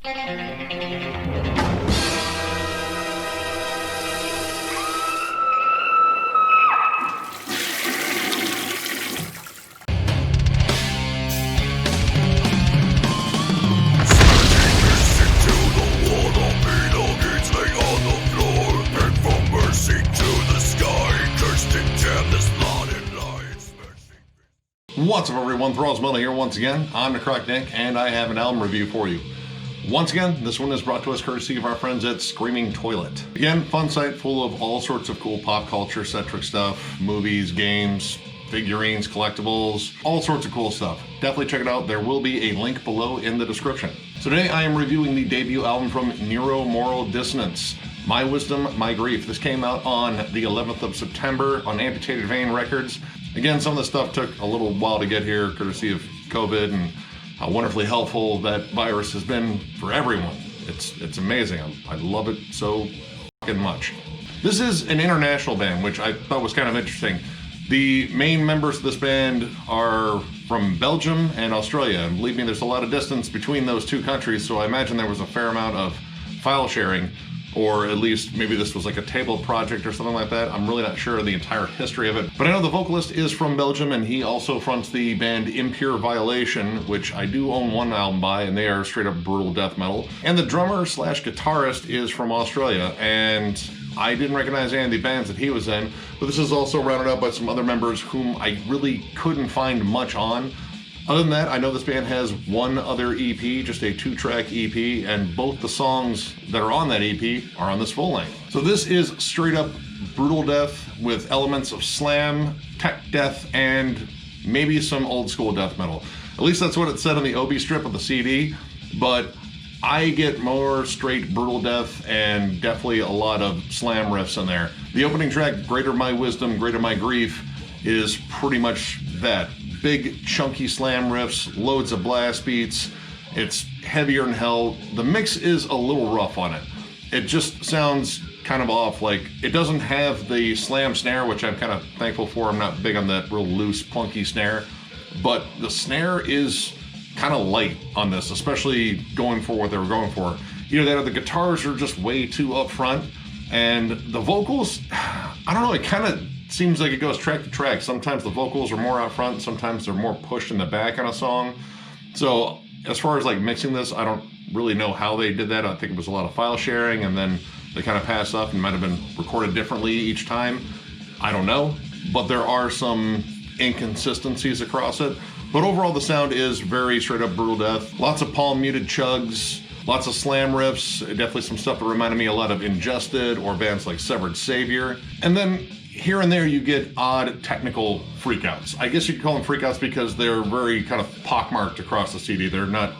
What's up, everyone? Thralls here once again. I'm the Croc Nick, and I have an album review for you. Once again, this one is brought to us courtesy of our friends at Screaming Toilet. Again, fun site full of all sorts of cool pop culture-centric stuff, movies, games, figurines, collectibles, all sorts of cool stuff. Definitely check it out. There will be a link below in the description. So today I am reviewing the debut album from Neuromoral Dissonance, My Wisdom, My Grief. This came out on the 11th of September on Amputated Vein Records. Again, some of this stuff took a little while to get here, courtesy of COVID and how wonderfully helpful that virus has been for everyone. It's amazing. I love it so fucking much. This is an international band, which I thought was kind of interesting. The main members of this band are from Belgium and Australia, and believe me, there's a lot of distance between those two countries, so I imagine there was a fair amount of file sharing, or at least maybe this was like a table project or something like that. I'm really not sure of the entire history of it. But I know the vocalist is from Belgium, and he also fronts the band Impure Violation, which I do own one album by, and they are straight up brutal death metal. And the drummer slash guitarist is from Australia, and I didn't recognize any of the bands that he was in, but this is also rounded out by some other members whom I really couldn't find much on. Other than that, I know this band has one other EP, just a 2-track EP, and both the songs that are on that EP are on this full length. So this is straight up brutal death with elements of slam, tech death, and maybe some old school death metal. At least that's what it said on the OB strip of the CD, but I get more straight brutal death and definitely a lot of slam riffs in there. The opening track, Greater My Wisdom, Greater My Grief, is pretty much that. Big chunky slam riffs, loads of blast beats. It's heavier than hell. The mix is a little rough on it. It just sounds kind of off. Like, it doesn't have the slam snare, which I'm kind of thankful for. I'm not big on that real loose, plunky snare, but the snare is kind of light on this, especially going for what they were going for. Either that or the guitars are just way too up front, and the vocals, I don't know, it kind of seems like it goes track to track. Sometimes the vocals are more out front, sometimes they're more pushed in the back on a song. So as far as like mixing this, I don't really know how they did that. I think it was a lot of file sharing, and then they kind of passed up and might have been recorded differently each time. I don't know, but there are some inconsistencies across it. But overall, the sound is very straight up brutal death. Lots of palm muted chugs, lots of slam riffs, definitely some stuff that reminded me a lot of Ingested or bands like Severed Savior. And then here and there you get odd technical freakouts. I guess you could call them freakouts because they're very kind of pockmarked across the CD. They're not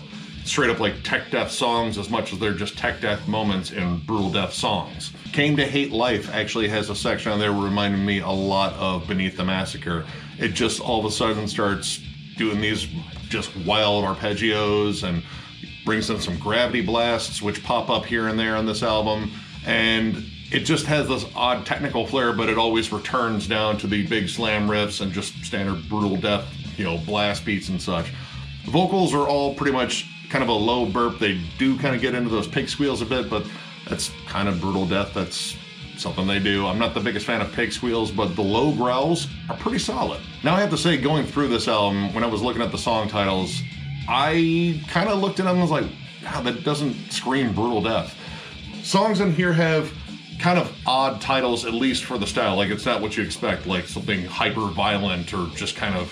straight up like tech death songs as much as they're just tech death moments in brutal death songs. Came to Hate Life actually has a section on there reminding me a lot of Beneath the Massacre. It just all of a sudden starts doing these just wild arpeggios and brings in some gravity blasts which pop up here and there on this album, and it just has this odd technical flair, but it always returns down to the big slam riffs and just standard brutal death, blast beats and such. The vocals are all pretty much kind of a low burp. They do kind of get into those pig squeals a bit, but that's kind of brutal death. That's something they do. I'm not the biggest fan of pig squeals, but the low growls are pretty solid. Now I have to say, going through this album, when I was looking at the song titles, I kind of looked at them and was like, wow, that doesn't scream brutal death. Songs in here have kind of odd titles, at least for the style. Like, it's not what you expect, like something hyper violent or just kind of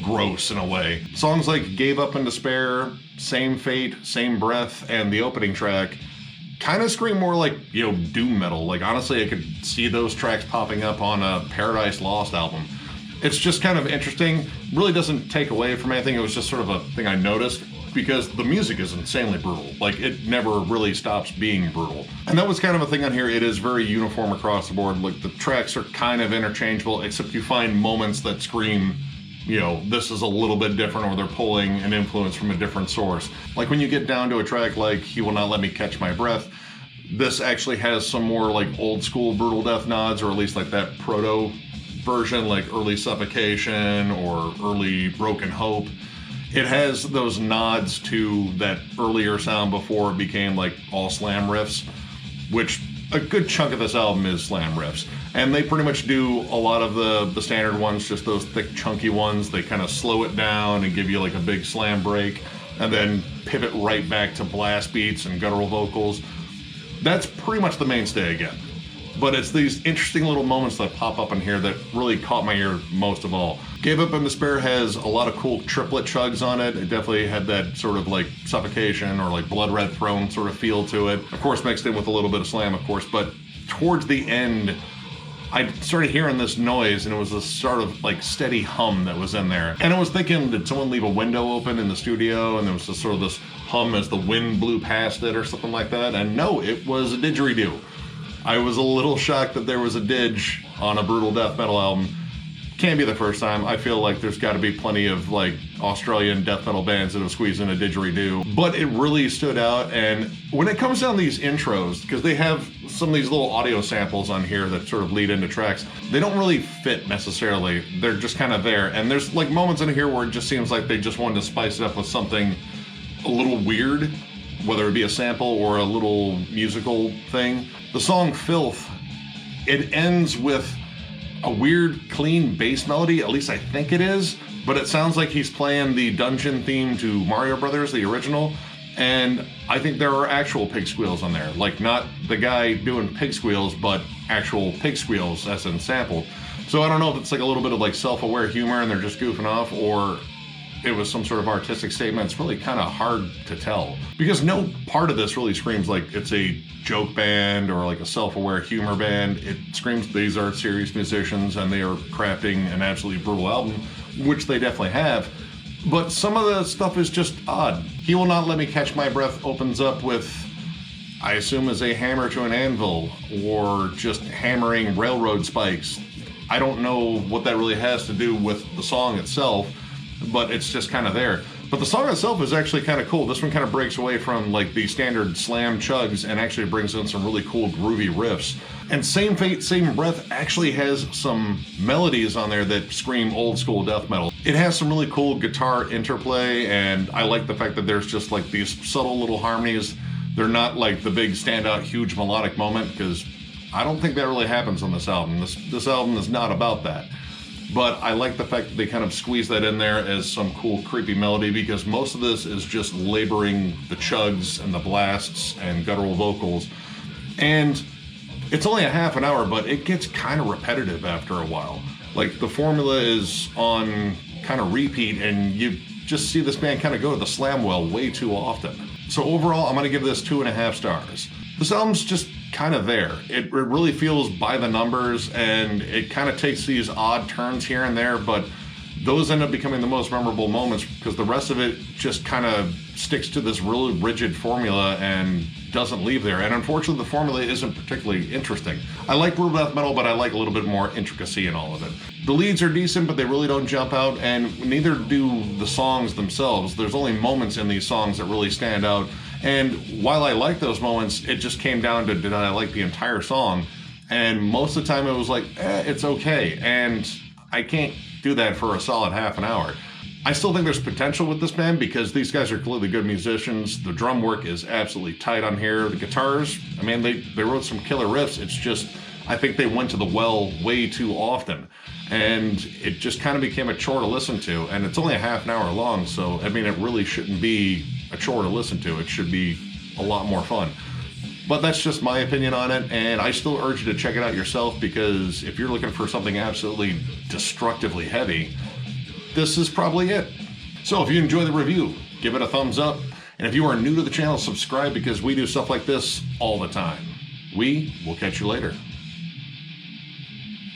gross in a way. Songs like Gave Up in Despair, Same Fate, Same Breath, and the opening track kind of scream more like, doom metal. Like, honestly, I could see those tracks popping up on a Paradise Lost album. It's just kind of interesting. Really doesn't take away from anything. It was just sort of a thing I noticed, because the music is insanely brutal. Like, it never really stops being brutal. And that was kind of a thing on here. It is very uniform across the board. Like, the tracks are kind of interchangeable, except you find moments that scream, this is a little bit different, or they're pulling an influence from a different source. Like when you get down to a track like He Will Not Let Me Catch My Breath, this actually has some more like old school brutal death nods, or at least like that proto version, like early Suffocation or early Broken Hope. It has those nods to that earlier sound before it became like all slam riffs, which a good chunk of this album is slam riffs. And they pretty much do a lot of the standard ones, just those thick, chunky ones. They kind of slow it down and give you like a big slam break, and then pivot right back to blast beats and guttural vocals. That's pretty much the mainstay again. But it's these interesting little moments that pop up in here that really caught my ear most of all. Gave Up in Despair has a lot of cool triplet chugs on it. It definitely had that sort of like Suffocation or like Blood Red Throne sort of feel to it. Of course, mixed in with a little bit of slam, of course. But towards the end, I started hearing this noise, and it was this sort of like steady hum that was in there. And I was thinking, did someone leave a window open in the studio? And there was this sort of this hum as the wind blew past it or something like that. And no, it was a didgeridoo. I was a little shocked that there was a didge on a brutal death metal album. Can't be the first time. I feel like there's got to be plenty of like Australian death metal bands that have squeezed in a didgeridoo, but it really stood out. And when it comes down to these intros, because they have some of these little audio samples on here that sort of lead into tracks, they don't really fit necessarily. They're just kind of there. And there's like moments in here where it just seems like they just wanted to spice it up with something a little weird, whether it be a sample or a little musical thing. The song Filth, it ends with a weird, clean bass melody, at least I think it is, but it sounds like he's playing the dungeon theme to Mario Brothers, the original, and I think there are actual pig squeals on there. Like, not the guy doing pig squeals, but actual pig squeals, as in sampled. So I don't know if it's like a little bit of like self-aware humor and they're just goofing off, or it was some sort of artistic statement. It's really kind of hard to tell, because no part of this really screams like it's a joke band or like a self-aware humor band. It screams these are serious musicians and they are crafting an absolutely brutal album, which they definitely have. But some of the stuff is just odd. He Will Not Let Me Catch My Breath opens up with, I assume, is a hammer to an anvil or just hammering railroad spikes. I don't know what that really has to do with the song itself, but it's just kind of there. But the song itself is actually kind of cool. This one kind of breaks away from like the standard slam chugs and actually brings in some really cool groovy riffs. And Same Fate, Same Breath actually has some melodies on there that scream old school death metal. It has some really cool guitar interplay, and I like the fact that there's just like these subtle little harmonies. They're not like the big standout huge melodic moment, because I don't think that really happens on this album. This album is not about that. But I like the fact that they kind of squeeze that in there as some cool, creepy melody, because most of this is just laboring the chugs and the blasts and guttural vocals. And it's only a half an hour, but it gets kind of repetitive after a while. Like, the formula is on kind of repeat, and you just see this band kind of go to the slam well way too often. So overall, I'm going to give this 2.5 stars. This album's just kind of there. It really feels by the numbers, and it kind of takes these odd turns here and there, but those end up becoming the most memorable moments because the rest of it just kind of sticks to this really rigid formula and doesn't leave there. And unfortunately, the formula isn't particularly interesting. I like brutal death metal, but I like a little bit more intricacy in all of it. The leads are decent, but they really don't jump out, and neither do the songs themselves. There's only moments in these songs that really stand out. And while I like those moments, it just came down to, did I like the entire song? And most of the time it was like, it's okay. And I can't do that for a solid half an hour. I still think there's potential with this band because these guys are clearly good musicians. The drum work is absolutely tight on here. The guitars, I mean, they wrote some killer riffs. It's just, I think they went to the well way too often. And it just kind of became a chore to listen to. And it's only a half an hour long, so I mean, it really shouldn't be a chore to listen to. It should be a lot more fun. But that's just my opinion on it, and I still urge you to check it out yourself, because if you're looking for something absolutely destructively heavy, this is probably it. So if you enjoy the review, give it a thumbs up. And if you are new to the channel, subscribe, because we do stuff like this all the time. We will catch you later.